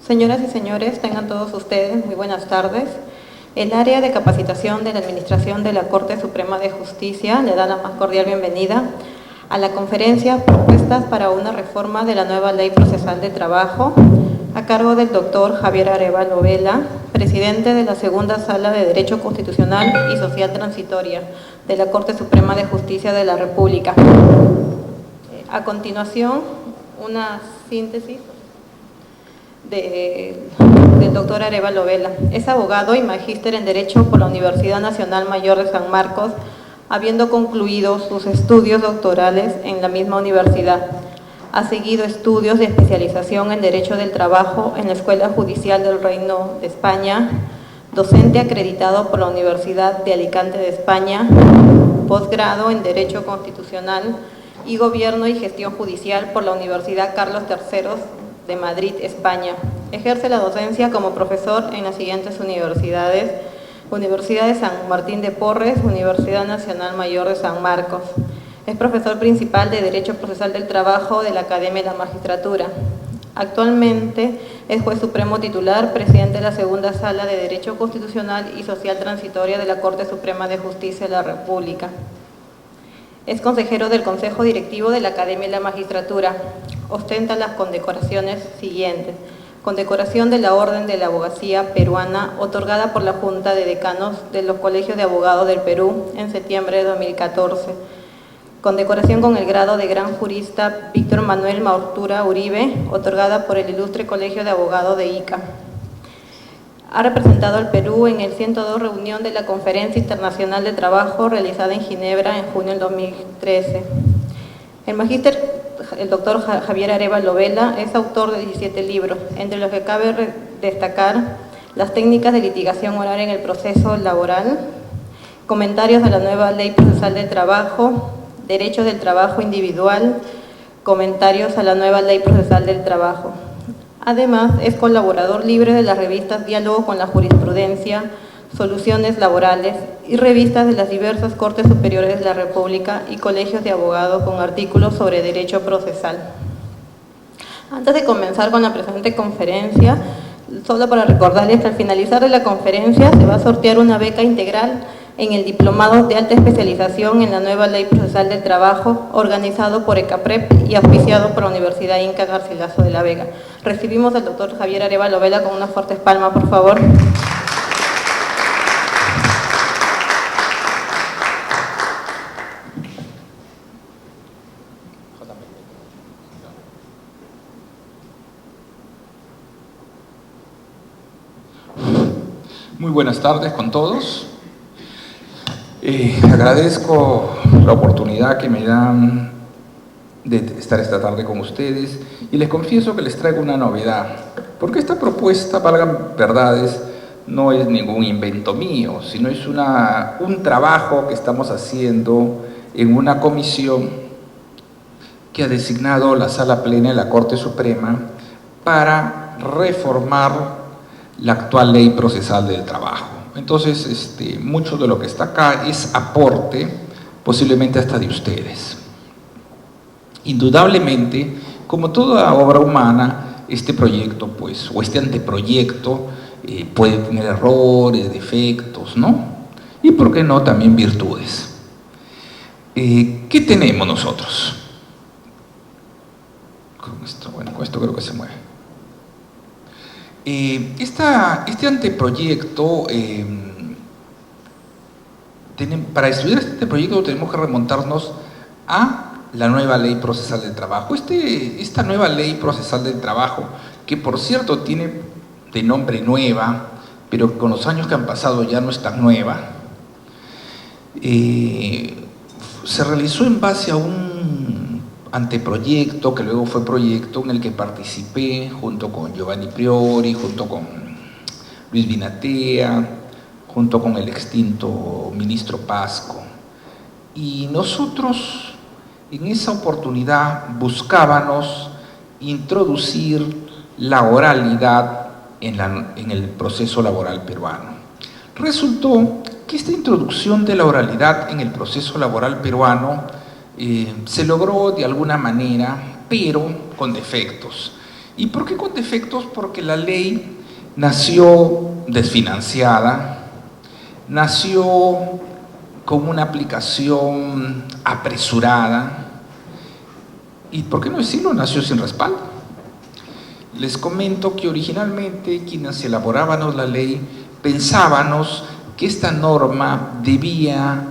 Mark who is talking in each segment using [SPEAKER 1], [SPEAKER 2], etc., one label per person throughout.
[SPEAKER 1] Señoras y señores, tengan todos ustedes muy buenas tardes. El área de capacitación de la Administración de la Corte Suprema de Justicia le da la más cordial bienvenida a la conferencia Propuestas para una reforma de la nueva Ley Procesal de Trabajo, a cargo del doctor Javier Arévalo Vela, presidente de la Segunda Sala de Derecho Constitucional y Social Transitoria de la Corte Suprema de Justicia de la República. A continuación, una síntesis del doctor Arévalo Vela. Es abogado y magíster en Derecho por la Universidad Nacional Mayor de San Marcos, habiendo concluido sus estudios doctorales en la misma universidad. Ha seguido estudios de especialización en Derecho del Trabajo en la Escuela Judicial del Reino de España, docente acreditado por la Universidad de Alicante de España, posgrado en Derecho Constitucional y Gobierno y Gestión Judicial por la Universidad Carlos III de Madrid, España. Ejerce la docencia como profesor en las siguientes universidades: Universidad de San Martín de Porres, Universidad Nacional Mayor de San Marcos. Es profesor principal de Derecho Procesal del Trabajo de la Academia de la Magistratura. Actualmente es juez supremo titular, presidente de la Segunda Sala de Derecho Constitucional y Social Transitoria de la Corte Suprema de Justicia de la República. Es consejero del Consejo Directivo de la Academia de la Magistratura. Ostenta las condecoraciones siguientes: condecoración de la Orden de la Abogacía Peruana, otorgada por la Junta de Decanos de los Colegios de Abogados del Perú en septiembre de 2014. Condecoración con el grado de Gran Jurista Víctor Manuel Maurtura Uribe, otorgada por el Ilustre Colegio de Abogados de Ica. Ha representado al Perú en el 102 reunión de la Conferencia Internacional de Trabajo realizada en Ginebra en junio del 2013. El magíster, el doctor Javier Arévalo Vela, es autor de 17 libros, entre los que cabe destacar Las técnicas de litigación oral en el proceso laboral, Comentarios a la nueva Ley Procesal del Trabajo, Derechos del Trabajo Individual, Comentarios a la nueva Ley Procesal del Trabajo. Además, es colaborador libre de las revistas Diálogo con la Jurisprudencia, Soluciones Laborales y revistas de las diversas Cortes Superiores de la República y colegios de abogados con artículos sobre derecho procesal. Antes de comenzar con la presente conferencia, solo para recordarles que al finalizar de la conferencia se va a sortear una beca integral en el Diplomado de Alta Especialización en la nueva Ley Procesal del Trabajo, organizado por ECAPREP y auspiciado por la Universidad Inca Garcilaso de la Vega. Recibimos al doctor Javier Arévalo Vela con unas fuertes palmas, por favor.
[SPEAKER 2] Muy buenas tardes con todos. Agradezco la oportunidad que me dan de estar esta tarde con ustedes y les confieso que les traigo una novedad, porque esta propuesta, valgan verdades, no es ningún invento mío, sino es un trabajo que estamos haciendo en una comisión que ha designado la Sala Plena de la Corte Suprema para reformar la actual Ley Procesal del Trabajo. Entonces, mucho de lo que está acá es aporte, posiblemente hasta de ustedes. Indudablemente, como toda obra humana, este proyecto, pues, o este anteproyecto, puede tener errores, defectos, ¿no? Y, ¿por qué no?, también virtudes. ¿Qué tenemos nosotros? Con esto, bueno, con esto creo que se mueve. Este anteproyecto, para estudiar este anteproyecto tenemos que remontarnos a la nueva Ley Procesal del Trabajo. Esta nueva Ley Procesal del Trabajo, que por cierto tiene de nombre nueva, pero con los años que han pasado ya no es tan nueva, se realizó en base a un anteproyecto que luego fue proyecto en el que participé junto con Giovanni Priori, junto con Luis Binatea, junto con el extinto ministro Pasco. Y nosotros en esa oportunidad buscábamos introducir la oralidad en el proceso laboral peruano. Resultó que esta introducción de la oralidad en el proceso laboral peruano se logró de alguna manera, pero con defectos. ¿Y por qué con defectos? Porque la ley nació desfinanciada, nació con una aplicación apresurada y, ¿por qué no decirlo?, nació sin respaldo. Les comento que originalmente quienes elaborábamos la ley pensábamos que esta norma debía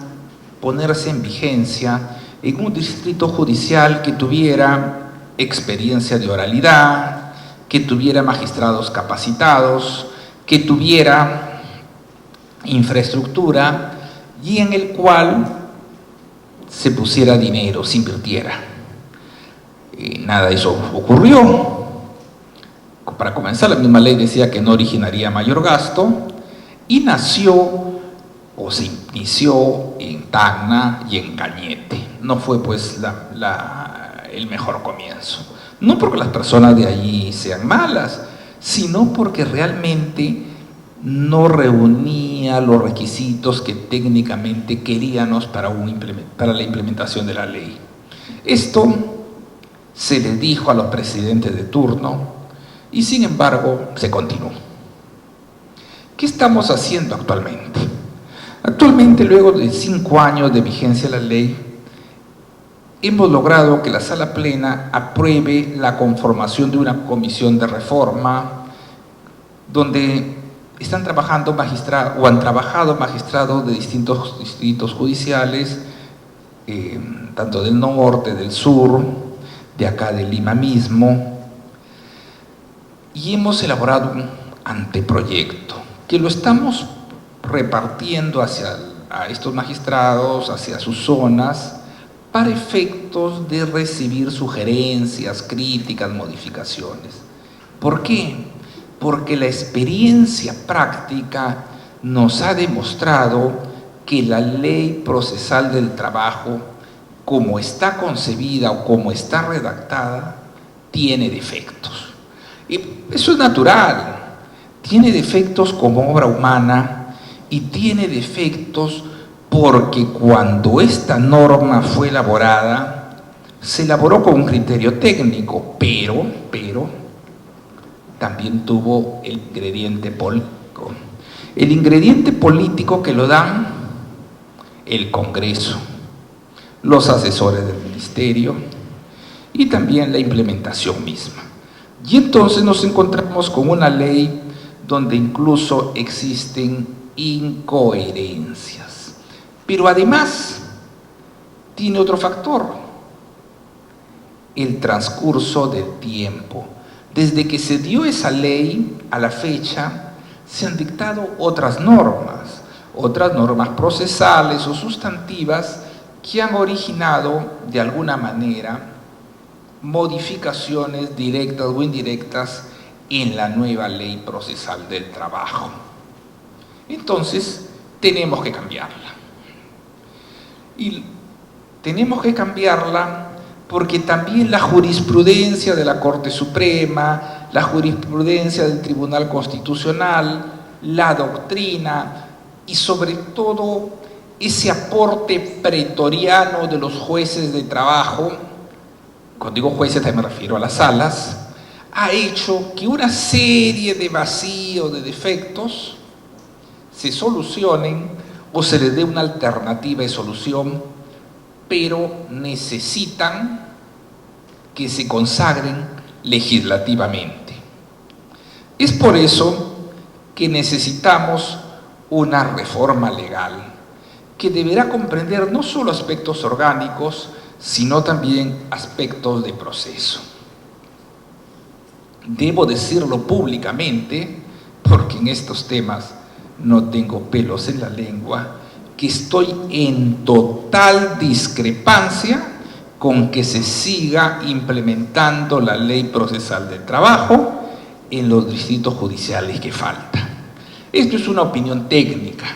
[SPEAKER 2] ponerse en vigencia en un distrito judicial que tuviera experiencia de oralidad, que tuviera magistrados capacitados, que tuviera infraestructura y en el cual se pusiera dinero, se invirtiera. Nada de eso ocurrió. Para comenzar, la misma ley decía que no originaría mayor gasto y nació o se inició en Tacna y en Cañete. No fue pues el mejor comienzo. No porque las personas de allí sean malas, sino porque realmente no reunía los requisitos que técnicamente queríamos para la implementación de la ley. Esto se le dijo a los presidentes de turno y sin embargo se continuó. ¿Qué estamos haciendo actualmente? Actualmente, luego de 5 años de vigencia de la ley, hemos logrado que la Sala Plena apruebe la conformación de una comisión de reforma donde están trabajando magistrados o han trabajado magistrados de distintos distritos judiciales, tanto del norte, del sur, de acá de Lima mismo, y hemos elaborado un anteproyecto que lo estamos repartiendo a estos magistrados, hacia sus zonas, para efectos de recibir sugerencias, críticas, modificaciones. ¿Por qué? Porque la experiencia práctica nos ha demostrado que la ley procesal del trabajo, como está concebida o como está redactada, tiene defectos. Y eso es natural. Tiene defectos como obra humana y tiene defectos porque cuando esta norma fue elaborada, se elaboró con un criterio técnico, pero también tuvo el ingrediente político. El ingrediente político que lo dan el Congreso, los asesores del Ministerio y también la implementación misma. Y entonces nos encontramos con una ley donde incluso existen incoherencias. Pero además tiene otro factor, el transcurso del tiempo. Desde que se dio esa ley a la fecha, se han dictado otras normas procesales o sustantivas que han originado de alguna manera modificaciones directas o indirectas en la nueva ley procesal del trabajo. Entonces, tenemos que cambiarla. Y tenemos que cambiarla porque también la jurisprudencia de la Corte Suprema, la jurisprudencia del Tribunal Constitucional, la doctrina y sobre todo ese aporte pretoriano de los jueces de trabajo, cuando digo jueces también me refiero a las salas, ha hecho que una serie de vacíos, de defectos, se solucionen o se les dé una alternativa de solución, pero necesitan que se consagren legislativamente. Es por eso que necesitamos una reforma legal que deberá comprender no solo aspectos orgánicos, sino también aspectos de proceso. Debo decirlo públicamente, porque en estos temas no tengo pelos en la lengua, que estoy en total discrepancia con que se siga implementando la ley procesal del trabajo en los distritos judiciales que falta. Esto es una opinión técnica.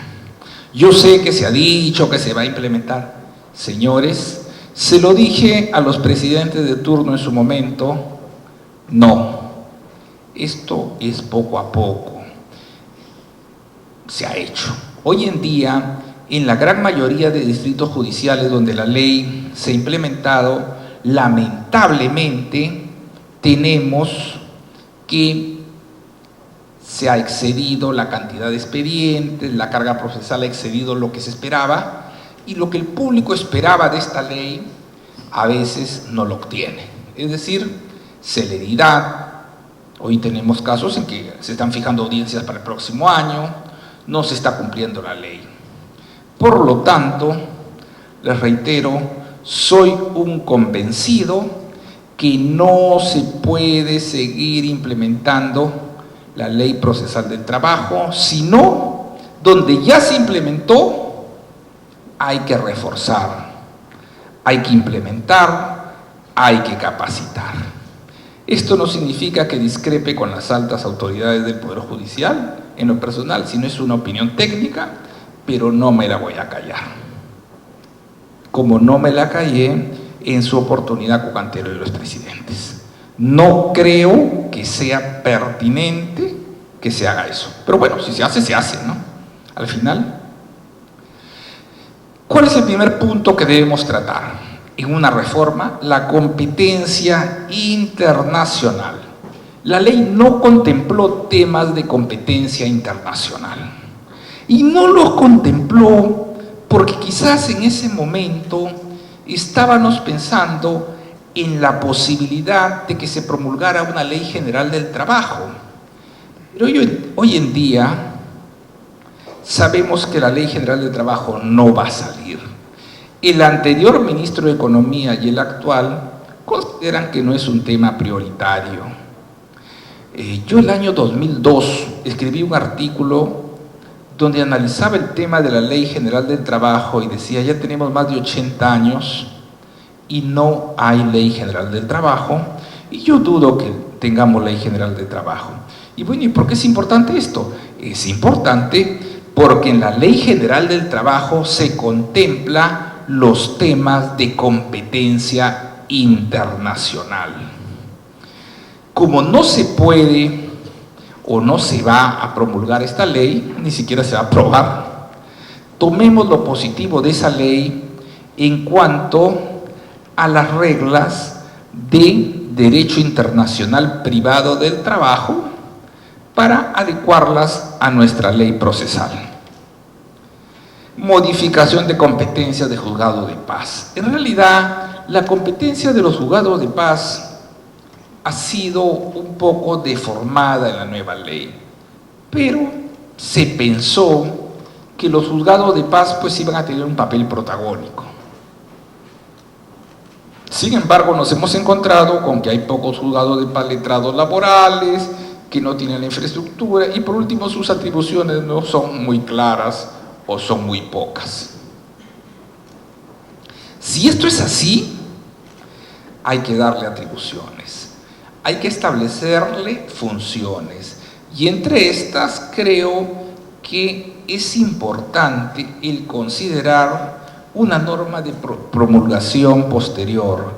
[SPEAKER 2] Yo sé que se ha dicho que se va a implementar. Señores, se lo dije a los presidentes de turno en su momento, no. Esto es poco a poco. Se ha hecho. Hoy en día, en la gran mayoría de distritos judiciales donde la ley se ha implementado, lamentablemente tenemos que se ha excedido la cantidad de expedientes, la carga procesal ha excedido lo que se esperaba, y lo que el público esperaba de esta ley a veces no lo obtiene. Es decir, celeridad. Hoy tenemos casos en que se están fijando audiencias para el próximo año, no se está cumpliendo la ley. Por lo tanto, les reitero, soy un convencido que no se puede seguir implementando la ley procesal del trabajo, sino donde ya se implementó, hay que reforzar, hay que implementar, hay que capacitar. Esto no significa que discrepe con las altas autoridades del Poder Judicial en lo personal, sino es una opinión técnica, pero no me la voy a callar. Como no me la callé en su oportunidad como anterior de los presidentes. No creo que sea pertinente que se haga eso. Pero bueno, si se hace, ¿no? Al final, ¿cuál es el primer punto que debemos tratar en una reforma? La competencia internacional. La ley no contempló temas de competencia internacional. Y no los contempló porque quizás en ese momento estábamos pensando en la posibilidad de que se promulgara una ley general del trabajo. Pero hoy en día sabemos que la ley general del trabajo no va a salir. El anterior ministro de Economía y el actual consideran que no es un tema prioritario. Yo el año 2002 escribí un artículo donde analizaba el tema de la Ley General del Trabajo y decía, ya tenemos más de 80 años y no hay Ley General del Trabajo, y yo dudo que tengamos Ley General del Trabajo. Y bueno, ¿y por qué es importante esto? Es importante porque en la Ley General del Trabajo se contempla los temas de competencia internacional. Como no se puede o no se va a promulgar esta ley, ni siquiera se va a aprobar, tomemos lo positivo de esa ley en cuanto a las reglas de derecho internacional privado del trabajo para adecuarlas a nuestra ley procesal. Modificación de competencias de juzgado de paz. En realidad, la competencia de los juzgados de paz ha sido un poco deformada en la nueva ley, pero se pensó que los juzgados de paz pues iban a tener un papel protagónico. Sin embargo, nos hemos encontrado con que hay pocos juzgados de paz letrados laborales, que no tienen la infraestructura y por último sus atribuciones no son muy claras o son muy pocas. Si esto es así, hay que darle atribuciones. Hay que establecerle funciones y entre estas creo que es importante el considerar una norma de promulgación posterior,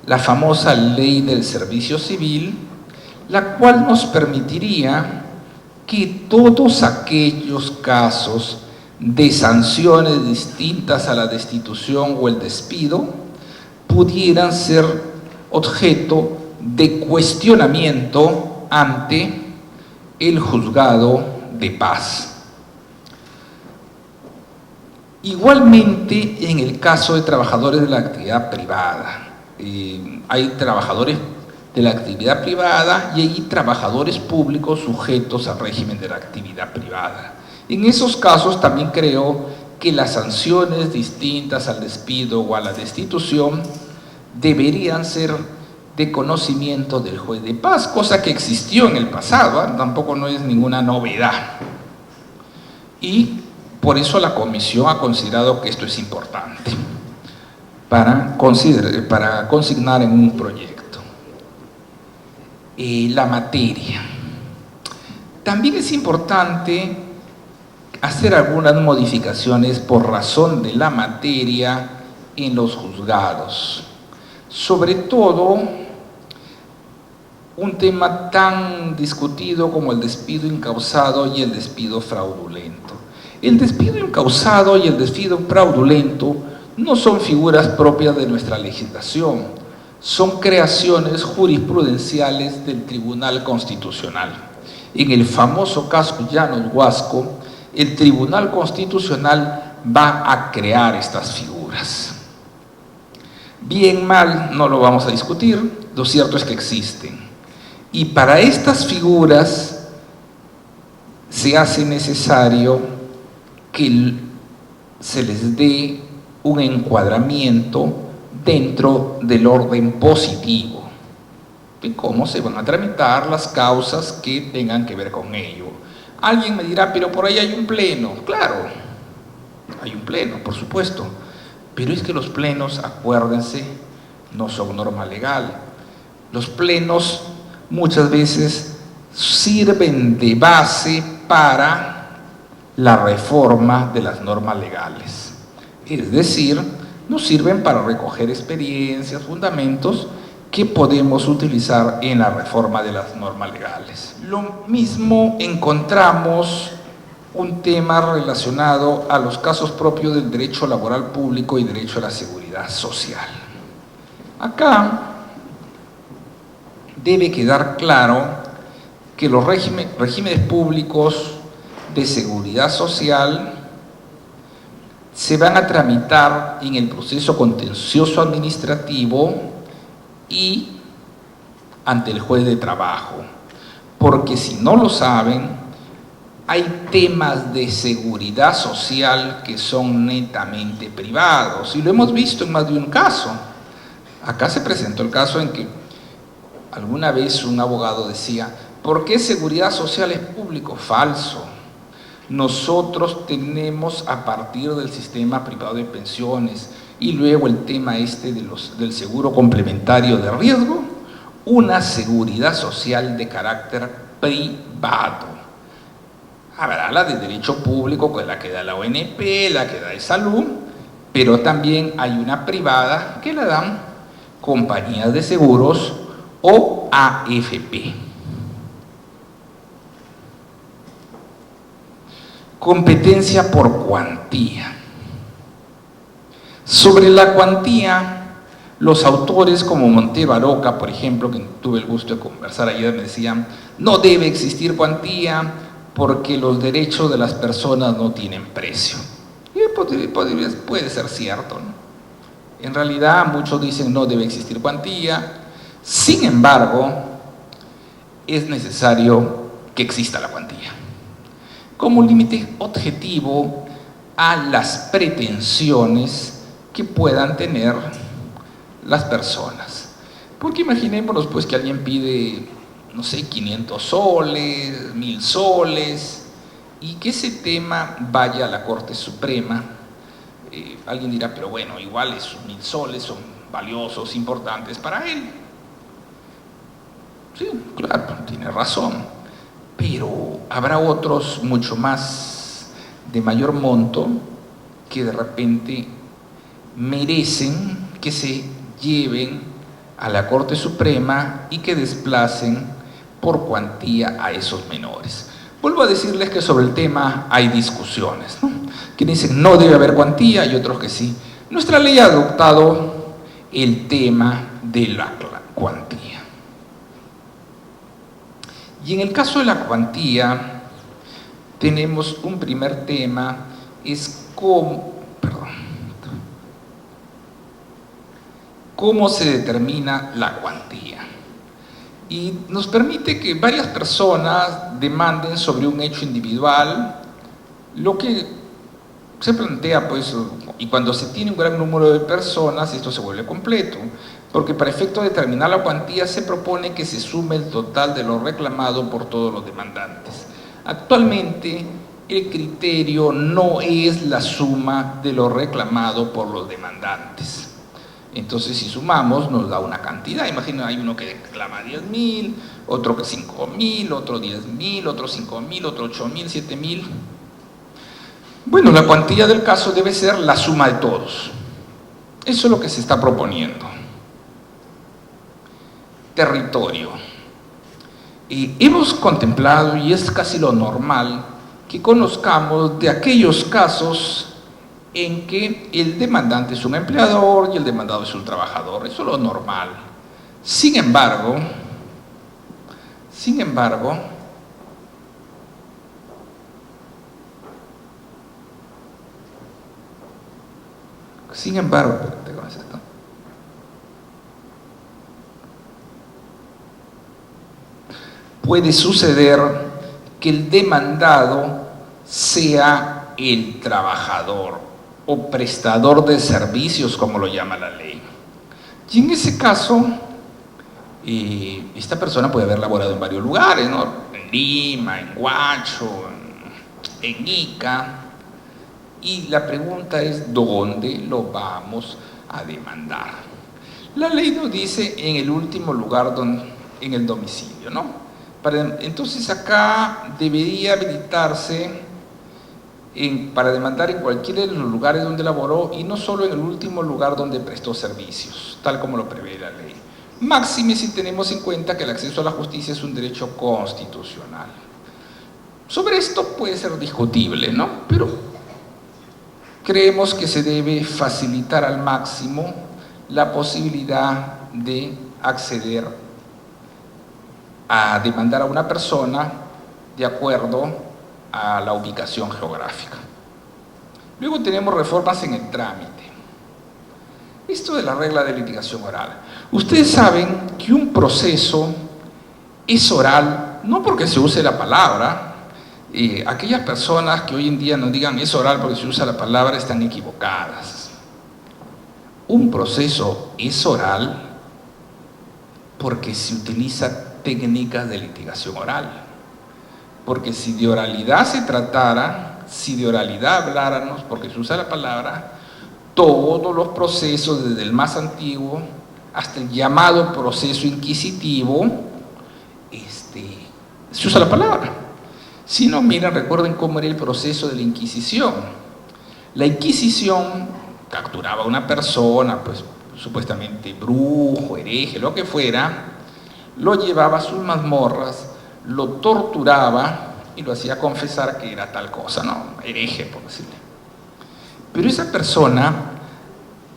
[SPEAKER 2] la famosa Ley del Servicio Civil, la cual nos permitiría que todos aquellos casos de sanciones distintas a la destitución o el despido pudieran ser objeto de cuestionamiento ante el juzgado de paz. Igualmente en el caso de trabajadores de la actividad privada, hay trabajadores de la actividad privada y hay trabajadores públicos sujetos al régimen de la actividad privada. En esos casos también creo que las sanciones distintas al despido o a la destitución deberían ser de conocimiento del juez de paz, cosa que existió en el pasado, tampoco no es ninguna novedad. Y por eso la comisión ha considerado que esto es importante para consignar en un proyecto. La materia. También es importante hacer algunas modificaciones por razón de la materia en los juzgados. Sobre todo, un tema tan discutido como el despido incausado y el despido fraudulento. El despido incausado y el despido fraudulento no son figuras propias de nuestra legislación, son creaciones jurisprudenciales del Tribunal Constitucional. En el famoso caso Llanos Huasco, el Tribunal Constitucional va a crear estas figuras. Bien, mal, no lo vamos a discutir, lo cierto es que existen. Y para estas figuras se hace necesario que se les dé un encuadramiento dentro del orden positivo de cómo se van a tramitar las causas que tengan que ver con ello. Alguien me dirá, pero por ahí hay un pleno. Claro, hay un pleno, por supuesto, pero es que los plenos, acuérdense, no son norma legal. Los plenos muchas veces sirven de base para la reforma de las normas legales. Es decir, nos sirven para recoger experiencias, fundamentos que podemos utilizar en la reforma de las normas legales. Lo mismo encontramos un tema relacionado a los casos propios del derecho laboral público y derecho a la seguridad social. Acá debe quedar claro que los regímenes públicos de seguridad social se van a tramitar en el proceso contencioso administrativo y ante el juez de trabajo, porque si no lo saben, hay temas de seguridad social que son netamente privados, y lo hemos visto en más de un caso. Acá se presentó el caso en que alguna vez un abogado decía, ¿por qué seguridad social es público? Falso. Nosotros tenemos, a partir del sistema privado de pensiones y luego el tema del seguro complementario de riesgo, una seguridad social de carácter privado. Habrá la de derecho público, que es la que da la ONP, la que da de salud, pero también hay una privada que la dan compañías de seguros o AFP. Competencia por cuantía. Sobre la cuantía, los autores como Montebaroca, por ejemplo, que tuve el gusto de conversar ayer, me decían, no debe existir cuantía porque los derechos de las personas no tienen precio. Y puede ser cierto, ¿no? En realidad, muchos dicen no debe existir cuantía. Sin embargo, es necesario que exista la cuantía como límite objetivo a las pretensiones que puedan tener las personas. Porque imaginémonos pues que alguien pide, no sé, 500 soles, 1000 soles, y que ese tema vaya a la Corte Suprema. Alguien dirá, pero bueno, igual esos 1000 soles son valiosos, importantes para él. Sí, claro, tiene razón. Pero habrá otros mucho más de mayor monto que de repente merecen que se lleven a la Corte Suprema y que desplacen por cuantía a esos menores. Vuelvo a decirles que sobre el tema hay discusiones, ¿no? Que dicen no debe haber cuantía y otros que sí. Nuestra ley ha adoptado el tema de la cuantía. Y en el caso de la cuantía, tenemos un primer tema, es cómo se determina la cuantía. Y nos permite que varias personas demanden sobre un hecho individual, lo que se plantea, pues, y cuando se tiene un gran número de personas, esto se vuelve completo, porque para efecto de determinar la cuantía se propone que se sume el total de lo reclamado por todos los demandantes. Actualmente, el criterio no es la suma de lo reclamado por los demandantes. Entonces, si sumamos, nos da una cantidad. Imagina, hay uno que reclama 10.000, otro que 5.000, otro 10.000, otro 5.000, otro 8.000, 7.000. Bueno, la cuantía del caso debe ser la suma de todos. Eso es lo que se está proponiendo. Territorio. Hemos contemplado, y es casi lo normal, que conozcamos de aquellos casos en que el demandante es un empleador y el demandado es un trabajador. Eso es lo normal. Sin embargo, espérate, ¿cómo es esto? Puede suceder que el demandado sea el trabajador o prestador de servicios, como lo llama la ley. Y en ese caso, esta persona puede haber laborado en varios lugares, ¿no? En Lima, en Huacho, en Ica. Y la pregunta es, ¿dónde lo vamos a demandar? La ley nos dice en el último lugar, en el domicilio, ¿no? Entonces acá debería habilitarse para demandar en cualquiera de los lugares donde laboró y no solo en el último lugar donde prestó servicios, tal como lo prevé la ley. Máxime si tenemos en cuenta que el acceso a la justicia es un derecho constitucional. Sobre esto puede ser discutible, ¿no? Pero creemos que se debe facilitar al máximo la posibilidad de acceder a demandar a una persona de acuerdo a la ubicación geográfica. Luego tenemos reformas en el trámite. Esto de la regla de litigación oral. Ustedes saben que un proceso es oral, no porque se use la palabra. Aquellas personas que hoy en día nos digan es oral porque se usa la palabra están equivocadas. Un proceso es oral porque se utiliza técnicas de litigación oral. Porque si de oralidad se tratara, si de oralidad habláramos, porque se usa la palabra, todos los procesos, desde el más antiguo hasta el llamado proceso inquisitivo, se usa la palabra. Si no, miren, recuerden cómo era el proceso de la Inquisición. La Inquisición capturaba a una persona, pues supuestamente brujo, hereje, lo que fuera, lo llevaba a sus mazmorras, lo torturaba y lo hacía confesar que era tal cosa, ¿no? Hereje, por decirle. Pero esa persona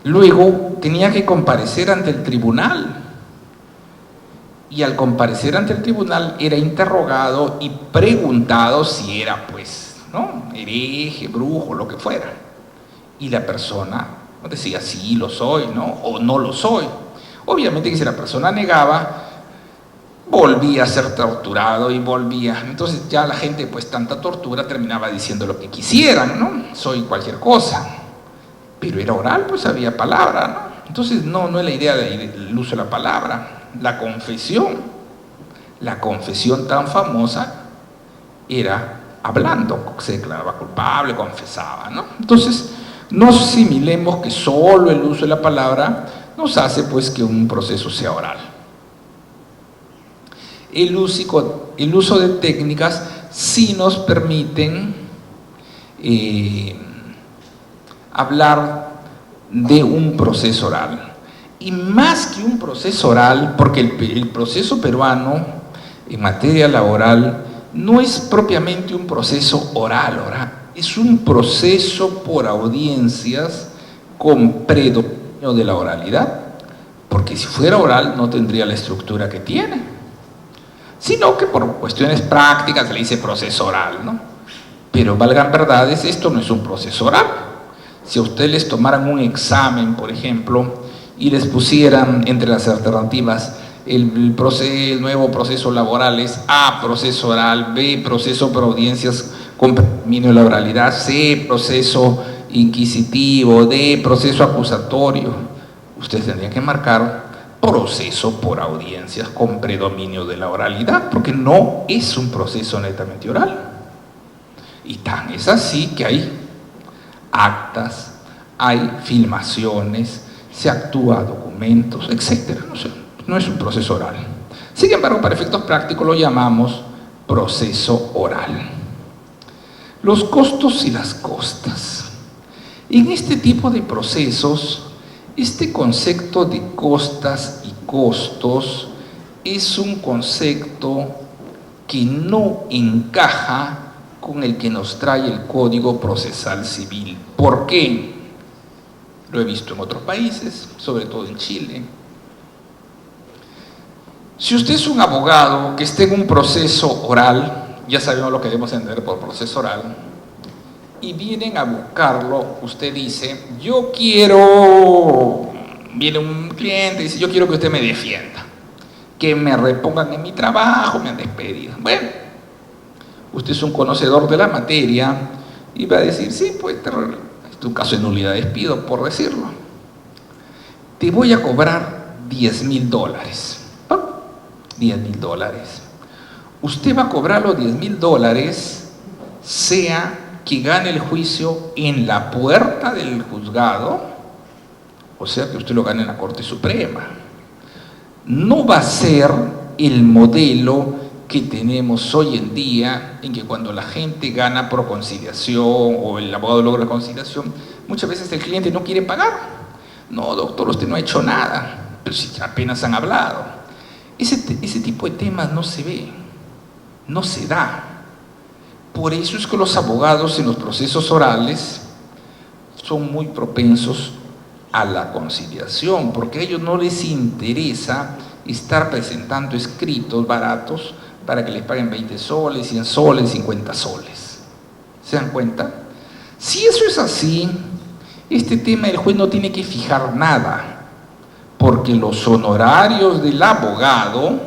[SPEAKER 2] luego tenía que comparecer ante el tribunal. Y al comparecer ante el tribunal era interrogado y preguntado si era, pues, ¿no? Hereje, brujo, lo que fuera. Y la persona decía, sí, lo soy, ¿no? O no lo soy. Obviamente que si la persona negaba, volvía a ser torturado y volvía. Entonces ya la gente, pues tanta tortura, terminaba diciendo lo que quisieran, ¿no? Soy cualquier cosa. Pero era oral, pues había palabra, ¿no? Entonces no es la idea del uso de la palabra. La confesión tan famosa era hablando, se declaraba culpable, confesaba, ¿no? Entonces no asimilemos que solo el uso de la palabra nos hace, pues, que un proceso sea oral. El uso de técnicas sí nos permiten hablar de un proceso oral. Y más que un proceso oral, porque el proceso peruano en materia laboral no es propiamente un proceso oral, es un proceso por audiencias con predominio de la oralidad, porque si fuera oral no tendría la estructura que tiene, sino que por cuestiones prácticas se le dice proceso oral, ¿no? Pero valgan verdades, esto no es un proceso oral. Si a ustedes les tomaran un examen, por ejemplo, y les pusieran entre las alternativas el nuevo proceso laboral es A, proceso oral, B, proceso por audiencias con predominio de la oralidad, C, proceso inquisitivo, D, proceso acusatorio, ustedes tendrían que marcar proceso por audiencias con predominio de la oralidad, porque no es un proceso netamente oral. Y tan es así que hay actas, hay filmaciones, se actúa documentos, etcétera. No es un proceso oral. Sin embargo, para efectos prácticos lo llamamos proceso oral. Los costos y las costas. En este tipo de procesos, este concepto de costas y costos es un concepto que no encaja con el que nos trae el Código Procesal Civil. ¿Por qué? Lo he visto en otros países, sobre todo en Chile. Si usted es un abogado que esté en un proceso oral, ya sabemos lo que debemos entender por proceso oral, y vienen a buscarlo, usted dice, yo quiero, viene un cliente y dice, yo quiero que usted me defienda, que me repongan en mi trabajo, me han despedido. Bueno, usted es un conocedor de la materia y va a decir, sí, pues es un caso de nulidad de despido, por decirlo. Te voy a cobrar $10.000. $10.000. Usted va a cobrar los $10.000, sea que gane el juicio en la puerta del juzgado, o sea que usted lo gane en la Corte Suprema. No va a ser el modelo que tenemos hoy en día, en que cuando la gente gana por conciliación o el abogado logra conciliación, muchas veces el cliente no quiere pagar. No, doctor, usted no ha hecho nada, pero si apenas han hablado. Ese tipo de temas no se ve, no se da. Por eso es que los abogados en los procesos orales son muy propensos a la conciliación, porque a ellos no les interesa estar presentando escritos baratos para que les paguen 20 soles, 100 soles, 50 soles. ¿Se dan cuenta? Si eso es así, este tema el juez no tiene que fijar nada, porque los honorarios del abogado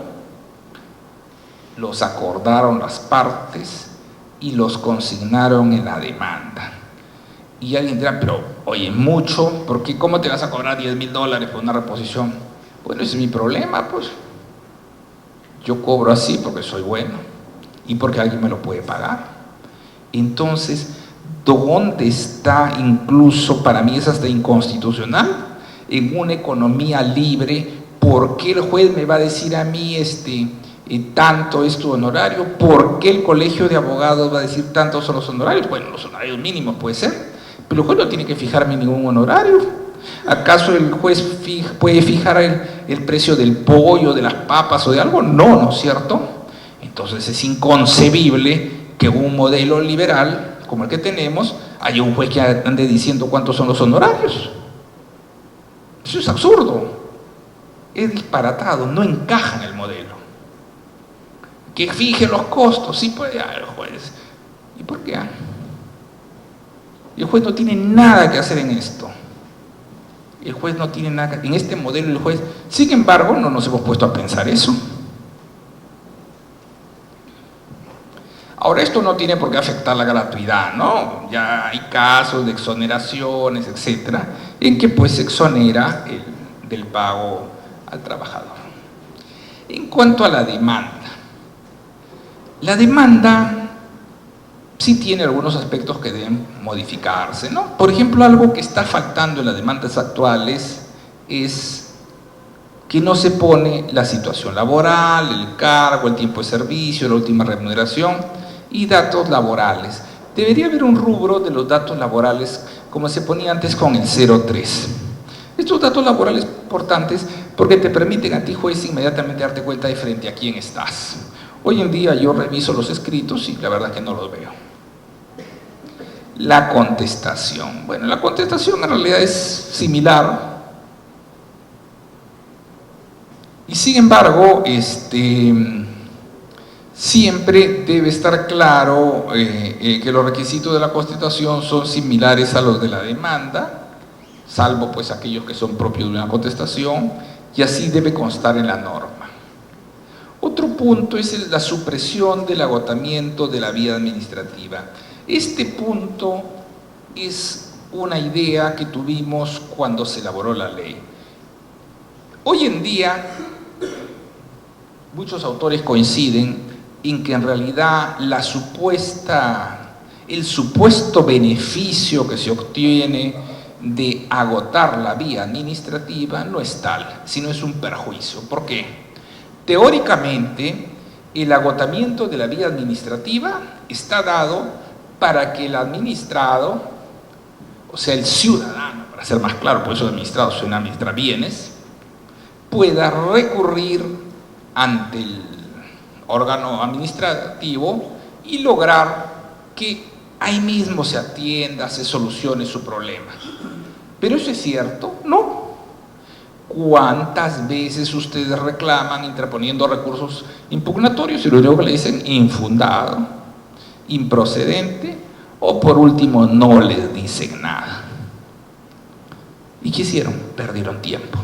[SPEAKER 2] los acordaron las partes y los consignaron en la demanda. Y alguien dirá, pero oye, mucho, porque ¿cómo te vas a cobrar $10.000 por una reposición? Bueno, ese es mi problema, pues. Yo cobro así porque soy bueno y porque alguien me lo puede pagar. Entonces, ¿dónde está? Incluso para mí es hasta inconstitucional. En una economía libre, ¿por qué el juez me va a decir a mí tanto es tu honorario? ¿Por qué el colegio de abogados va a decir tantos son los honorarios? Bueno, los honorarios mínimos puede ser, pero el juez no tiene que fijarme ningún honorario. ¿Acaso el juez puede fijar el precio del pollo, de las papas o de algo? No, ¿no es cierto? Entonces es inconcebible que un modelo liberal como el que tenemos haya un juez que ande diciendo cuántos son los honorarios. Eso es absurdo, es disparatado, no encaja en el modelo. Que fije los costos, sí puede el juez. ¿Y por qué? El juez no tiene nada que hacer en esto. El juez no tiene nada que... En este modelo el juez... Sin embargo, no nos hemos puesto a pensar eso. Ahora, esto no tiene por qué afectar la gratuidad, ¿no? Ya hay casos de exoneraciones, etcétera, en que pues se exonera del pago al trabajador. En cuanto a la demanda sí tiene algunos aspectos que deben modificarse, ¿no? Por ejemplo, algo que está faltando en las demandas actuales es que no se pone la situación laboral, el cargo, el tiempo de servicio, la última remuneración y datos laborales. Debería haber un rubro de los datos laborales como se ponía antes con el 03. Estos datos laborales importantes porque te permiten a ti, juez, inmediatamente darte cuenta de frente a quién estás. Hoy en día yo reviso los escritos y la verdad es que no los veo. La contestación. Bueno, la contestación en realidad es similar. Y sin embargo, siempre debe estar claro que los requisitos de la contestación son similares a los de la demanda, salvo pues aquellos que son propios de una contestación, y así debe constar en la norma. Otro punto es la supresión del agotamiento de la vía administrativa. Este punto es una idea que tuvimos cuando se elaboró la ley. Hoy en día, muchos autores coinciden en que en realidad el supuesto beneficio que se obtiene de agotar la vía administrativa no es tal, sino es un perjuicio. ¿Por qué? Teóricamente, el agotamiento de la vía administrativa está dado para que el administrado, o sea, el ciudadano, para ser más claro, por eso el administrado suena administrar bienes, pueda recurrir ante el órgano administrativo y lograr que ahí mismo se atienda, se solucione su problema. ¿Pero eso es cierto? No. ¿Cuántas veces ustedes reclaman interponiendo recursos impugnatorios y lo único que le dicen infundado, improcedente, o por último no les dicen nada? ¿Y qué hicieron? Perdieron tiempo.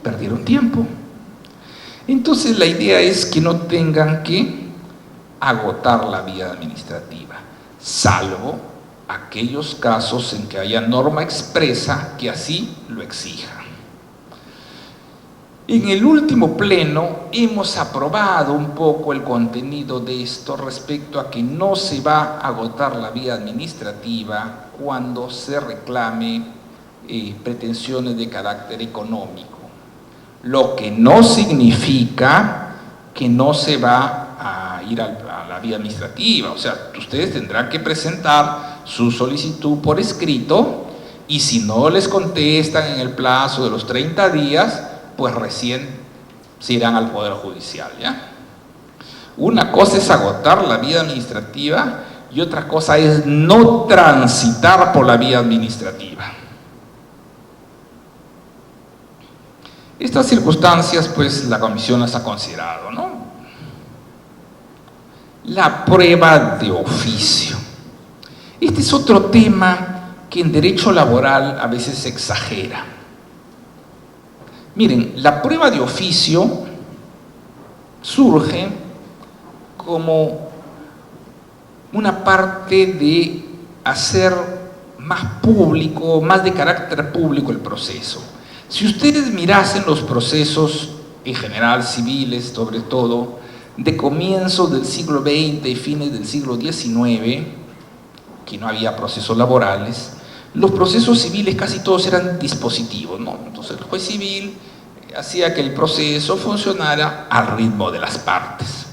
[SPEAKER 2] Perdieron tiempo. Entonces la idea es que no tengan que agotar la vía administrativa, salvo aquellos casos en que haya norma expresa que así lo exija. En el último pleno hemos aprobado un poco el contenido de esto respecto a que no se va a agotar la vía administrativa cuando se reclame pretensiones de carácter económico, lo que no significa que no se va a ir a la vía administrativa. O sea, ustedes tendrán que presentar su solicitud por escrito y si no les contestan en el plazo de los 30 días, pues recién se irán al Poder Judicial, ¿ya? Una cosa es agotar la vía administrativa y otra cosa es no transitar por la vía administrativa. Estas circunstancias, pues, la Comisión las ha considerado, ¿no? La prueba de oficio. Este es otro tema que en derecho laboral a veces se exagera. Miren, la prueba de oficio surge como una parte de hacer más público, más de carácter público el proceso. Si ustedes mirasen los procesos en general, civiles sobre todo, de comienzos del siglo XX y fines del siglo XIX, que no había procesos laborales, los procesos civiles casi todos eran dispositivos, ¿no? Entonces el juez civil hacía que el proceso funcionara al ritmo de las partes.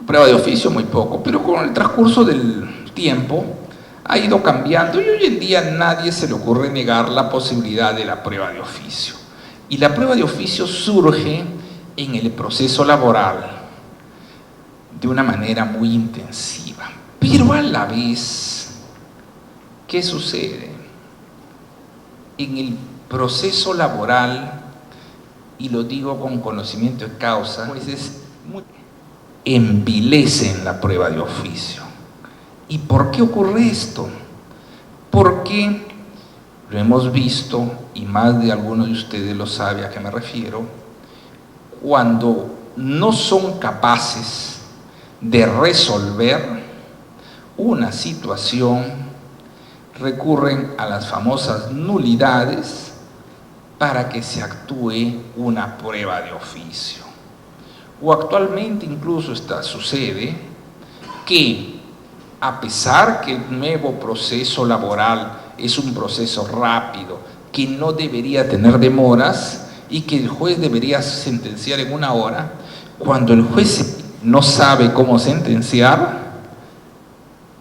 [SPEAKER 2] Prueba de oficio muy poco, pero con el transcurso del tiempo ha ido cambiando y hoy en día a nadie se le ocurre negar la posibilidad de la prueba de oficio. Y la prueba de oficio surge en el proceso laboral de una manera muy intensiva, pero a la vez, ¿qué sucede? En el proceso laboral, y lo digo con conocimiento de causa, pues envilecen la prueba de oficio. ¿Y por qué ocurre esto? Porque lo hemos visto, y más de alguno de ustedes lo sabe a qué me refiero, cuando no son capaces de resolver una situación, recurren a las famosas nulidades para que se actúe una prueba de oficio. O actualmente incluso sucede que, a pesar que el nuevo proceso laboral es un proceso rápido, que no debería tener demoras y que el juez debería sentenciar en 1 hora, cuando el juez no sabe cómo sentenciar,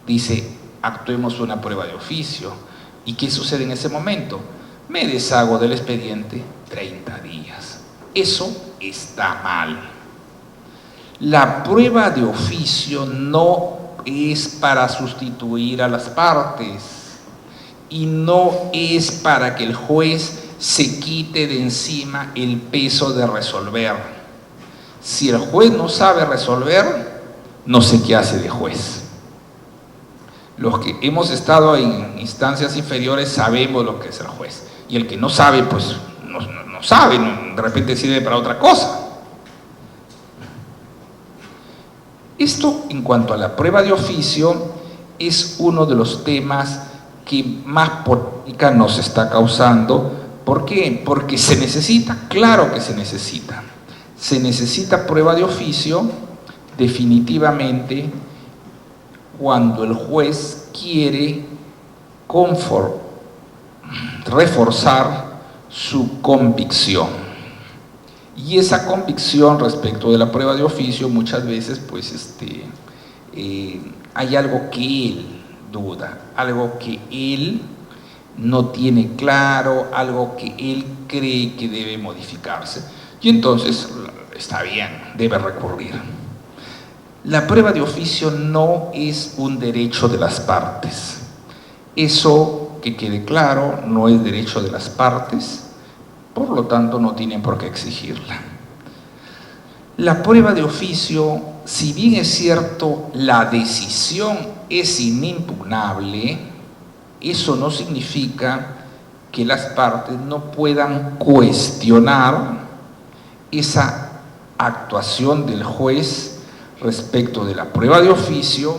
[SPEAKER 2] dice, actuemos una prueba de oficio. ¿Y qué sucede en ese momento? Me deshago del expediente 30 días. Eso está mal. La prueba de oficio no es para sustituir a las partes y no es para que el juez se quite de encima el peso de resolver. Si el juez no sabe resolver, no sé qué hace de juez. Los que hemos estado en instancias inferiores sabemos lo que es el juez. Y el que no sabe, pues no sabe, de repente sirve para otra cosa. Esto, en cuanto a la prueba de oficio, es uno de los temas que más polémica nos está causando. ¿Por qué? Porque se necesita, claro que se necesita. Se necesita prueba de oficio definitivamente cuando el juez quiere reforzar su convicción. Y esa convicción respecto de la prueba de oficio muchas veces pues hay algo que él duda, algo que él no tiene claro, algo que él cree que debe modificarse. Y entonces está bien, debe recurrir. La prueba de oficio no es un derecho de las partes. Eso, que quede claro, no es derecho de las partes, por lo tanto no tienen por qué exigirla. La prueba de oficio, si bien es cierto, la decisión es inimpugnable, eso no significa que las partes no puedan cuestionar esa actuación del juez respecto de la prueba de oficio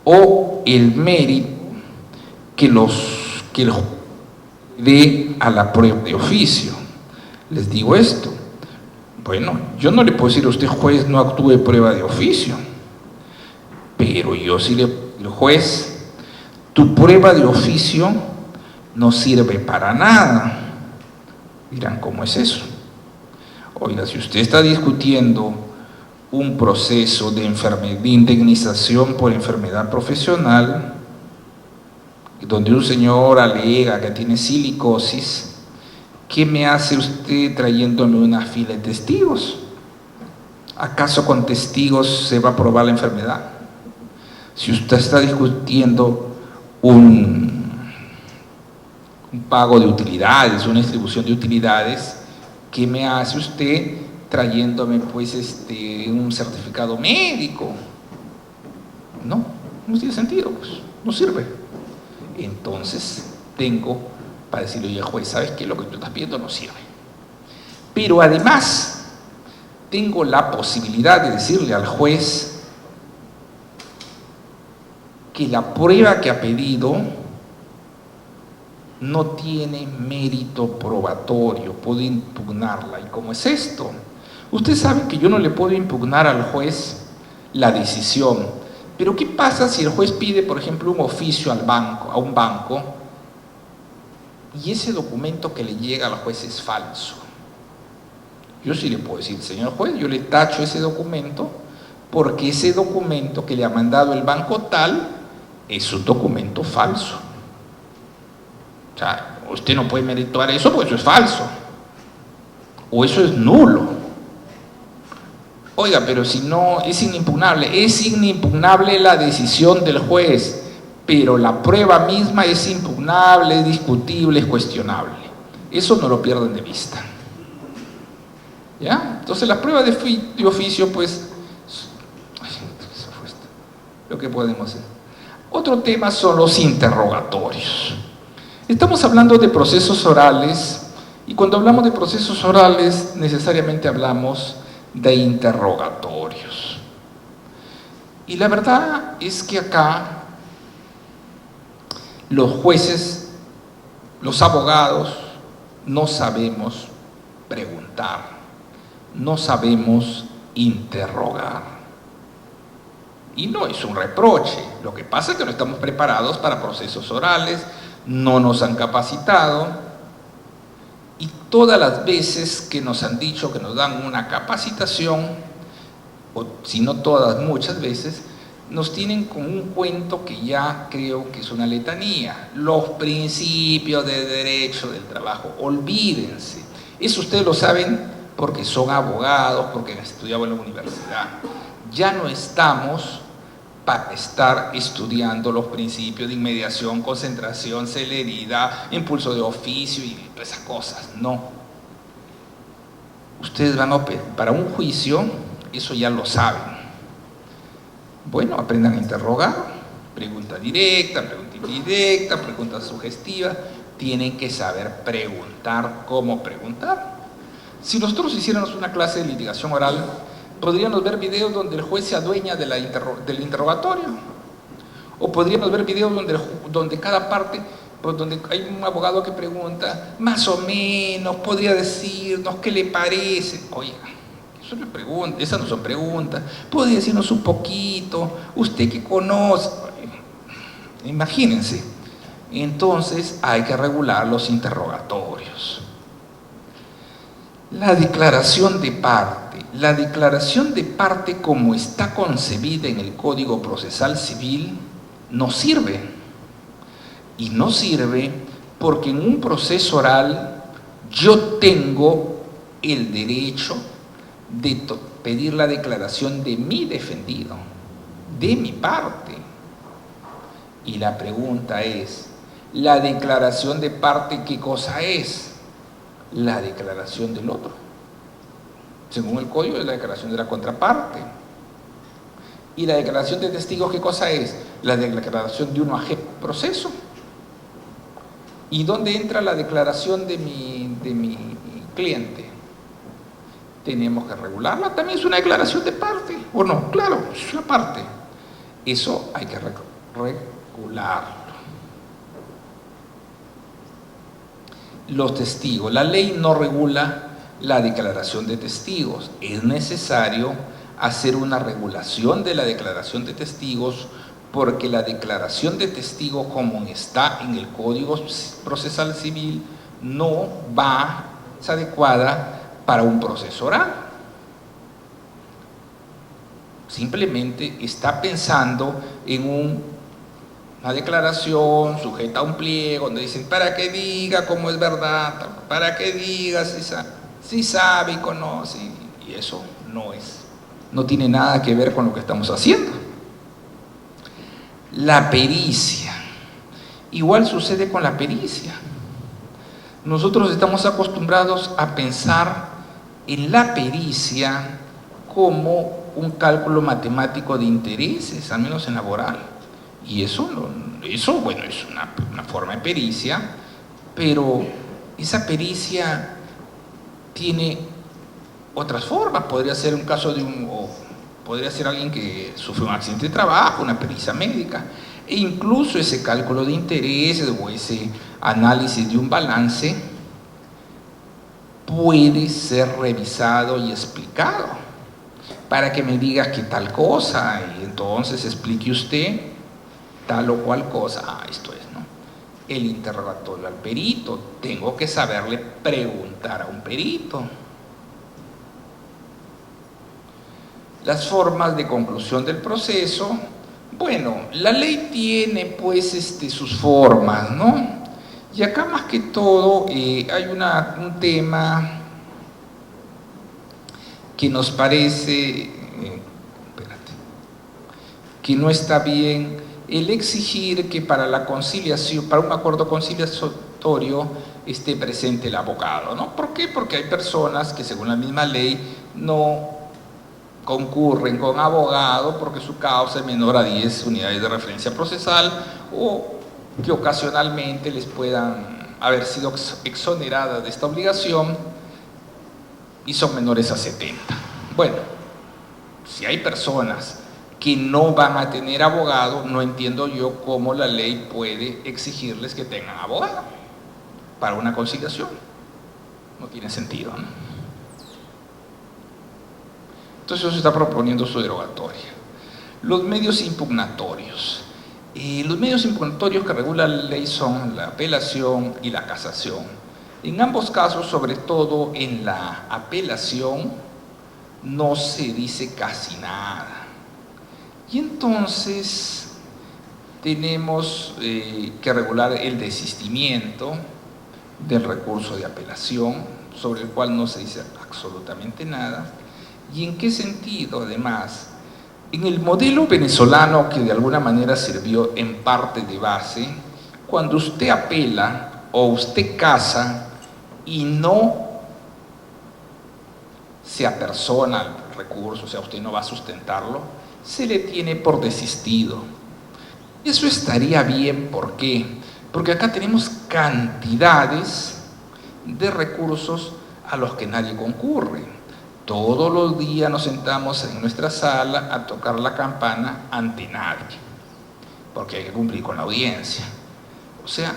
[SPEAKER 2] o el mérito que el juez dé a la prueba de oficio. Les digo esto. Bueno, yo no le puedo decir a usted, juez, no actúe prueba de oficio, pero yo sí le digo, el juez, tu prueba de oficio no sirve para nada. Dirán, ¿cómo es eso? Oiga, si usted está discutiendo un proceso de indemnización por enfermedad profesional, donde un señor alega que tiene silicosis, ¿qué me hace usted trayéndome una fila de testigos? ¿Acaso con testigos se va a probar la enfermedad? Si usted está discutiendo un pago de utilidades, una distribución de utilidades, ¿qué me hace usted trayéndome pues un certificado médico? No tiene sentido, pues, no sirve. Entonces tengo para decirle, oye, juez, ¿sabes qué? Lo que tú estás pidiendo no sirve. Pero además tengo la posibilidad de decirle al juez que la prueba que ha pedido no tiene mérito probatorio, puedo impugnarla. ¿Y cómo es esto? Usted sabe que yo no le puedo impugnar al juez la decisión, pero ¿qué pasa si el juez pide, por ejemplo, un oficio a un banco, y ese documento que le llega al juez es falso? Yo sí le puedo decir, señor juez, yo le tacho ese documento porque ese documento que le ha mandado el banco tal es un documento falso. O sea, usted no puede merituar eso porque eso es falso. O eso es nulo. Oiga, pero si no, es inimpugnable la decisión del juez, pero la prueba misma es impugnable, es discutible, es cuestionable. Eso no lo pierden de vista. ¿Ya? Entonces las pruebas de oficio, pues, lo que podemos hacer. Otro tema son los interrogatorios. Estamos hablando de procesos orales, y cuando hablamos de procesos orales, necesariamente hablamos de interrogatorios. Y la verdad es que acá los jueces, los abogados, no sabemos preguntar, no sabemos interrogar. Y no es un reproche, lo que pasa es que no estamos preparados para procesos orales, no nos han capacitado, y todas las veces que nos han dicho que nos dan una capacitación, o si no todas, muchas veces, nos tienen con un cuento que ya creo que es una letanía. Los principios de derecho del trabajo, olvídense. Eso ustedes lo saben porque son abogados, porque han estudiado en la universidad. Ya no estamos para estar estudiando los principios de inmediación, concentración, celeridad, impulso de oficio y esas cosas. No. Ustedes van para un juicio, eso ya lo saben. Bueno, aprendan a interrogar, pregunta directa, pregunta indirecta, pregunta sugestiva. Tienen que saber preguntar cómo preguntar. Si nosotros hiciéramos una clase de litigación oral, podríamos ver videos donde el juez se adueña del interrogatorio, o podríamos ver videos donde cada parte, pues donde hay un abogado que pregunta, más o menos, podría decirnos qué le parece. Oiga, esas no son preguntas. Podría decirnos un poquito, usted que conoce. Imagínense. Entonces hay que regular los interrogatorios. La declaración de parte. La declaración de parte, como está concebida en el Código Procesal Civil, no sirve. Y no sirve porque en un proceso oral yo tengo el derecho de pedir la declaración de mi defendido, de mi parte. Y la pregunta es, ¿la declaración de parte qué cosa es? La declaración del otro. Según el código, es la declaración de la contraparte. ¿Y la declaración de testigos qué cosa es? La declaración de uno ajeno al proceso. ¿Y dónde entra la declaración de mi cliente? Tenemos que regularla. También es una declaración de parte, ¿o no? Claro, es una parte. Eso hay que regularlo. Los testigos. La ley no regula la declaración de testigos. Es necesario hacer una regulación de la declaración de testigos, porque la declaración de testigos, como está en el Código Procesal Civil, no es adecuada para un proceso oral. Simplemente está pensando en una declaración sujeta a un pliego donde dicen para que diga cómo es verdad, para que diga si sabe y conoce, y eso no tiene nada que ver con lo que estamos haciendo. La pericia. Igual sucede con la pericia. Nosotros estamos acostumbrados a pensar en la pericia como un cálculo matemático de intereses, al menos en laboral. Y eso bueno, es una forma de pericia, pero esa pericia tiene otras formas. Podría ser un caso podría ser alguien que sufrió un accidente de trabajo, una pericia médica, e incluso ese cálculo de intereses o ese análisis de un balance puede ser revisado y explicado para que me diga que tal cosa, y entonces explique usted tal o cual cosa. Esto es, ¿no? El interrogatorio al perito. Tengo que saberle preguntar a un perito. Las formas de conclusión del proceso. Bueno, la ley tiene pues sus formas, ¿no? Y acá más que todo hay un tema que nos parece, que no está bien, el exigir que para la conciliación, para un acuerdo conciliatorio, esté presente el abogado, ¿no? ¿Por qué? Porque hay personas que según la misma ley no concurren con abogado porque su causa es menor a 10 unidades de referencia procesal, o que ocasionalmente les puedan haber sido exoneradas de esta obligación y son menores a 70. Bueno, si hay personas que no van a tener abogado, no entiendo yo cómo la ley puede exigirles que tengan abogado para una conciliación. No tiene sentido, ¿no? Entonces eso se está proponiendo su derogatoria. Los medios impugnatorios. Los medios impugnatorios que regula la ley son la apelación y la casación. En ambos casos, sobre todo en la apelación, no se dice casi nada. Y entonces tenemos que regular el desistimiento del recurso de apelación, sobre el cual no se dice absolutamente nada. ¿Y en qué sentido, además? En el modelo venezolano, que de alguna manera sirvió en parte de base, cuando usted apela o usted casa y no se apersona al recurso, o sea, usted no va a sustentarlo, se le tiene por desistido. Eso estaría bien, ¿por qué? Porque acá tenemos cantidades de recursos a los que nadie concurre. Todos los días nos sentamos en nuestra sala a tocar la campana ante nadie, porque hay que cumplir con la audiencia. O sea,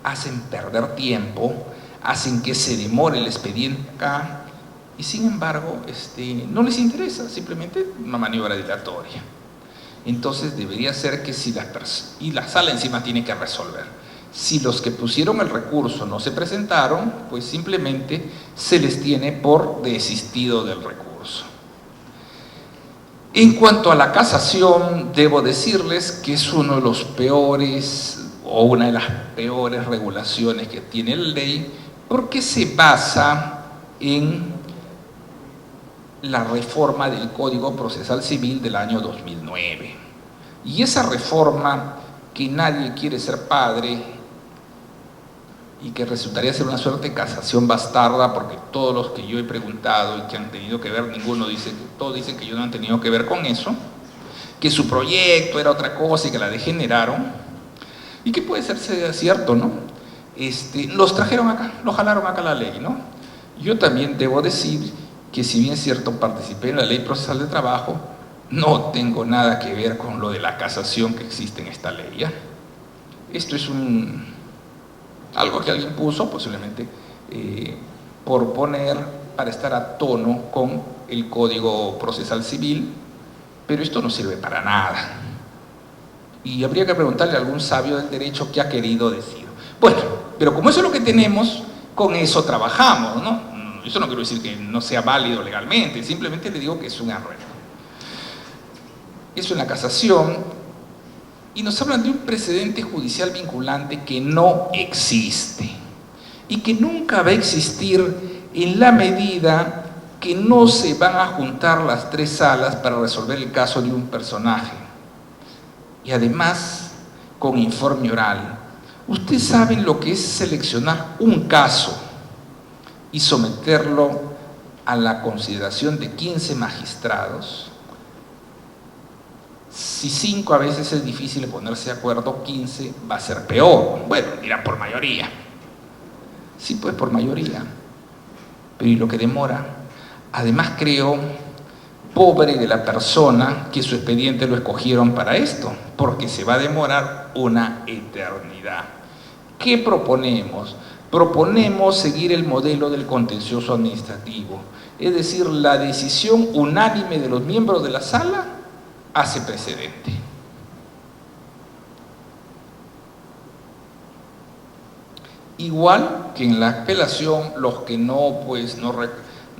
[SPEAKER 2] hacen perder tiempo, hacen que se demore el expediente acá, y sin embargo no les interesa, simplemente una maniobra dilatoria. Entonces debería ser que y la sala encima tiene que resolver. Si los que pusieron el recurso no se presentaron, pues simplemente se les tiene por desistido del recurso. En cuanto a la casación, debo decirles que es uno de los peores o una de las peores regulaciones que tiene la ley, porque se basa en la reforma del Código Procesal Civil del año 2009. Y esa reforma, que nadie quiere ser padre y que resultaría ser una suerte de casación bastarda, porque todos los que yo he preguntado y que han tenido que ver, todos dicen que ellos no han tenido que ver con eso, que su proyecto era otra cosa y que la degeneraron, y que puede ser cierto, ¿no? Los trajeron acá, los jalaron acá la ley, ¿no? Yo también debo decir que, si bien es cierto, participé en la Ley Procesal de Trabajo, no tengo nada que ver con lo de la casación que existe en esta ley, ¿ya? Esto es algo que alguien puso, posiblemente por poner, para estar a tono con el Código Procesal Civil, pero esto no sirve para nada. Y habría que preguntarle a algún sabio del derecho qué ha querido decir. Bueno, pero como eso es lo que tenemos, con eso trabajamos, ¿no? Eso no quiero decir que no sea válido legalmente, simplemente le digo que es un error. Eso en la casación, y nos hablan de un precedente judicial vinculante que no existe y que nunca va a existir en la medida que no se van a juntar las tres salas para resolver el caso de un personaje, y además con informe oral. Ustedes saben lo que es seleccionar un caso y someterlo a la consideración de 15 magistrados. Si 5 a veces es difícil ponerse de acuerdo, 15 va a ser peor. Bueno, dirán por mayoría. Sí, pues por mayoría. Pero ¿y lo que demora? Además, creo, pobre de la persona que su expediente lo escogieron para esto, porque se va a demorar una eternidad. ¿Qué proponemos? Proponemos seguir el modelo del contencioso administrativo, es decir, la decisión unánime de los miembros de la sala hace precedente. Igual que en la apelación, los que no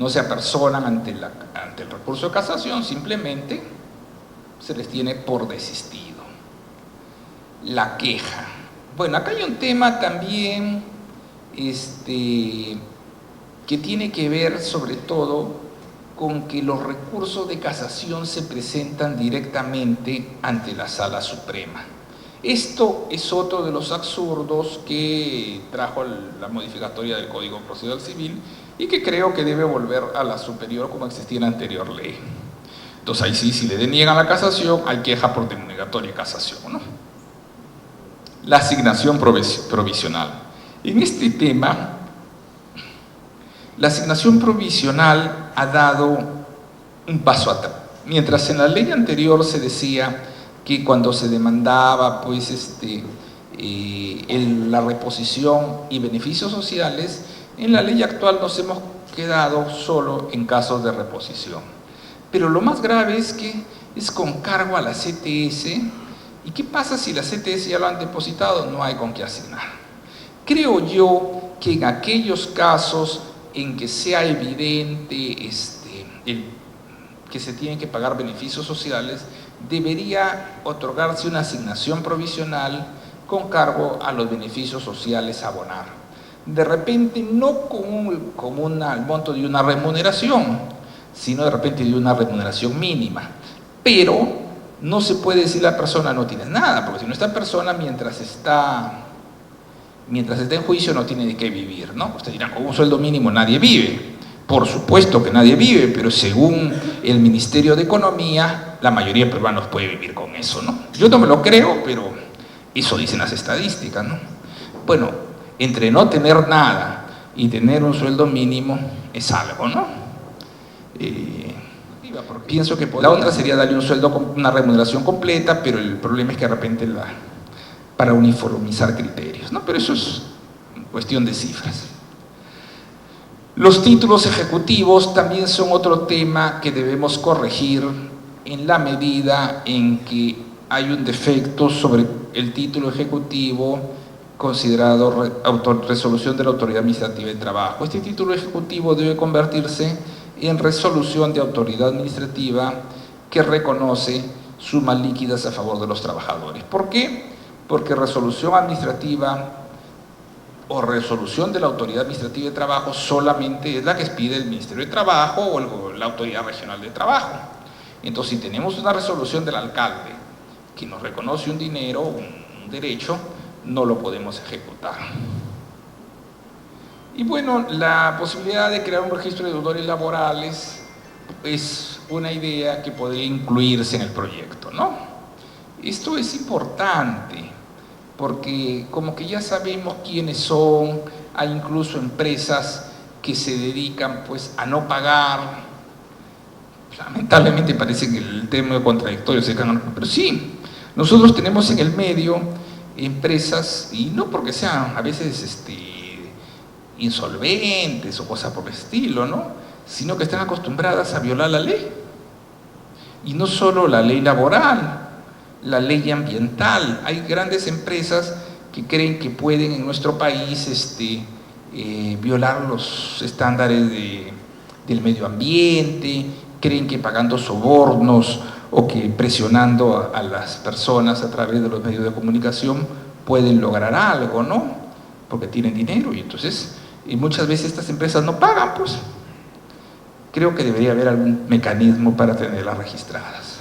[SPEAKER 2] se apersonan ante el recurso de casación, simplemente se les tiene por desistido. La queja. Bueno, acá hay un tema también que tiene que ver sobre todo con que los recursos de casación se presentan directamente ante la Sala Suprema. Esto es otro de los absurdos que trajo la modificatoria del Código Procesal Civil y que creo que debe volver a la superior como existía en la anterior ley. Entonces ahí sí, si le deniegan la casación, hay queja por denegatoria de casación, ¿no? La asignación provisional. En este tema, la asignación provisional ha dado un paso atrás. Mientras en la ley anterior se decía que cuando se demandaba la reposición y beneficios sociales, en la ley actual nos hemos quedado solo en casos de reposición. Pero lo más grave es que es con cargo a la CTS. ¿Y qué pasa si la CTS ya lo han depositado? No hay con qué asignar. Creo yo que en aquellos casos en que sea evidente que se tienen que pagar beneficios sociales, debería otorgarse una asignación provisional con cargo a los beneficios sociales a abonar. De repente no como el monto de una remuneración, sino de repente de una remuneración mínima. Pero no se puede decir la persona no tiene nada, porque si no, esta persona mientras está en juicio no tiene de qué vivir, ¿no? Ustedes dirán, con un sueldo mínimo nadie vive. Por supuesto que nadie vive, pero según el Ministerio de Economía, la mayoría de peruanos puede vivir con eso, ¿no? Yo no me lo creo, pero eso dicen las estadísticas, ¿no? Bueno, entre no tener nada y tener un sueldo mínimo es algo, ¿no? Pienso que la otra sería darle un sueldo con una remuneración completa, pero el problema es que de repente para uniformizar criterios, ¿no? Pero eso es cuestión de cifras. Los títulos ejecutivos también son otro tema que debemos corregir en la medida en que hay un defecto sobre el título ejecutivo considerado resolución de la Autoridad Administrativa de Trabajo. Este título ejecutivo debe convertirse en resolución de autoridad administrativa que reconoce sumas líquidas a favor de los trabajadores. ¿Por qué? Porque resolución administrativa o resolución de la Autoridad Administrativa de Trabajo solamente es la que expide el Ministerio de Trabajo o la Autoridad Regional de Trabajo. Entonces, si tenemos una resolución del alcalde que nos reconoce un dinero, un derecho, no lo podemos ejecutar. Y bueno, la posibilidad de crear un registro de deudores laborales es una idea que podría incluirse en el proyecto, ¿no? Esto es importante porque como que ya sabemos quiénes son, hay incluso empresas que se dedican pues a no pagar. Lamentablemente parece que el tema contradictorio se gana, pero sí, nosotros tenemos en el medio empresas, y no porque sean a veces insolventes o cosas por el estilo, ¿no? Sino que están acostumbradas a violar la ley. Y no solo la ley laboral, la ley ambiental. Hay grandes empresas que creen que pueden en nuestro país violar los estándares del medio ambiente, creen que pagando sobornos o que presionando a las personas a través de los medios de comunicación pueden lograr algo, ¿no? Porque tienen dinero y entonces muchas veces estas empresas no pagan, pues. Creo que debería haber algún mecanismo para tenerlas registradas.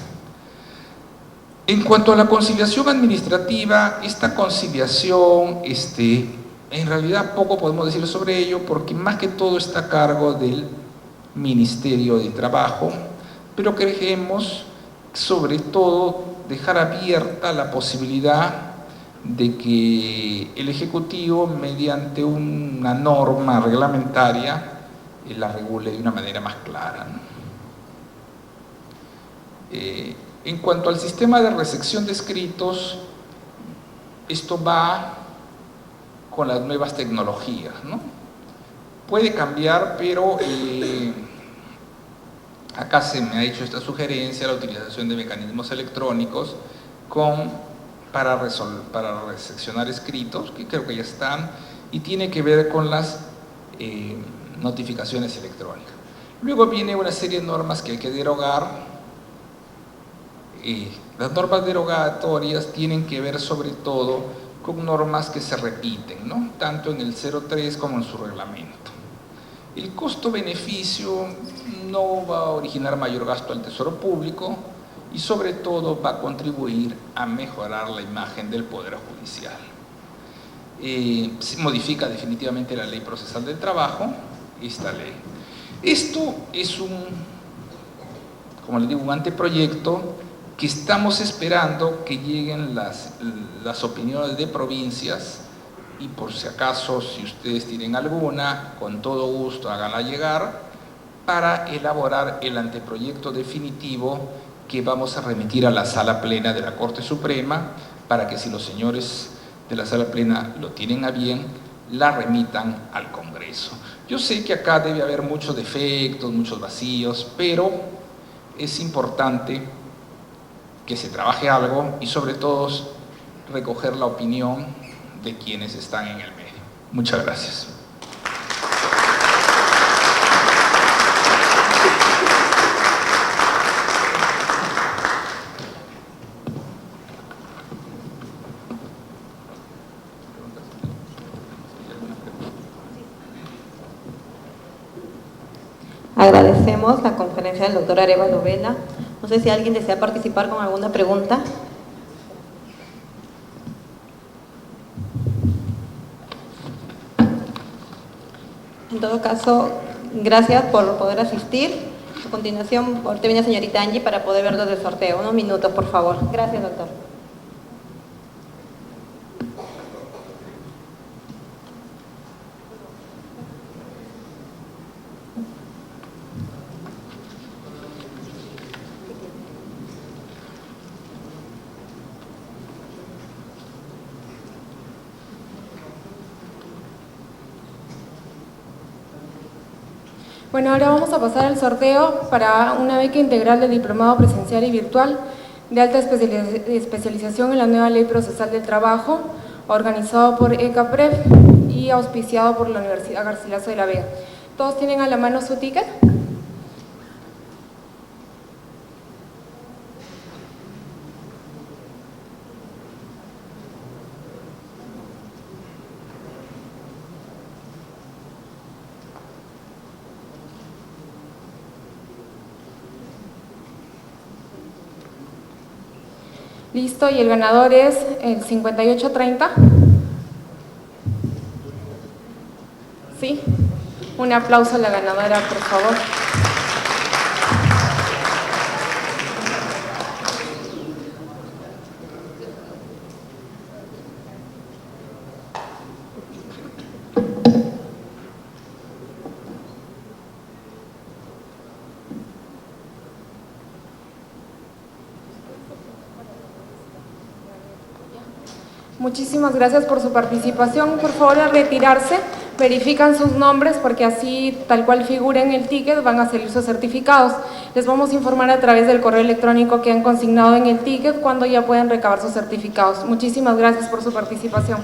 [SPEAKER 2] En cuanto a la conciliación administrativa, esta conciliación, en realidad poco podemos decir sobre ello porque más que todo está a cargo del Ministerio de Trabajo, pero queremos sobre todo dejar abierta la posibilidad de que el Ejecutivo, mediante una norma reglamentaria, la regule de una manera más clara, ¿no? En cuanto al sistema de recepción de escritos, esto va con las nuevas tecnologías, ¿no? Puede cambiar, pero acá se me ha hecho esta sugerencia, la utilización de mecanismos electrónicos para recepcionar escritos, que creo que ya están, y tiene que ver con las notificaciones electrónicas. Luego viene una serie de normas que hay que derogar. Las normas derogatorias tienen que ver sobre todo con normas que se repiten, ¿no? Tanto en el 03 como en su reglamento. El costo-beneficio no va a originar mayor gasto al Tesoro Público y sobre todo va a contribuir a mejorar la imagen del Poder Judicial. Se modifica definitivamente la Ley Procesal del Trabajo, esta ley. Esto es como les digo, un anteproyecto que estamos esperando que lleguen las opiniones de provincias y por si acaso, si ustedes tienen alguna, con todo gusto háganla llegar para elaborar el anteproyecto definitivo que vamos a remitir a la Sala Plena de la Corte Suprema para que si los señores de la Sala Plena lo tienen a bien, la remitan al Congreso. Yo sé que acá debe haber muchos defectos, muchos vacíos, pero es importante que se trabaje algo y sobre todo recoger la opinión de quienes están en el medio. Muchas gracias.
[SPEAKER 1] Agradecemos la conferencia del doctor Arévalo Vela. No sé si alguien desea participar con alguna pregunta. En todo caso, gracias por poder asistir. A continuación, ahorita viene la señorita Angie para poder ver los del sorteo. Unos minutos, por favor. Gracias, doctor.
[SPEAKER 3] Bueno, ahora vamos a pasar al sorteo para una beca integral de diplomado presencial y virtual de alta especialización en la nueva Ley Procesal del Trabajo, organizado por ECAPREF y auspiciado por la Universidad Garcilaso de la Vega. ¿Todos tienen a la mano su ticket? Listo, y el ganador es el 5830. ¿Sí? Un aplauso a la ganadora, por favor. Muchísimas gracias por su participación. Por favor, al retirarse, verifican sus nombres porque así, tal cual figura en el ticket, van a salir sus certificados. Les vamos a informar a través del correo electrónico que han consignado en el ticket cuando ya pueden recabar sus certificados. Muchísimas gracias por su participación.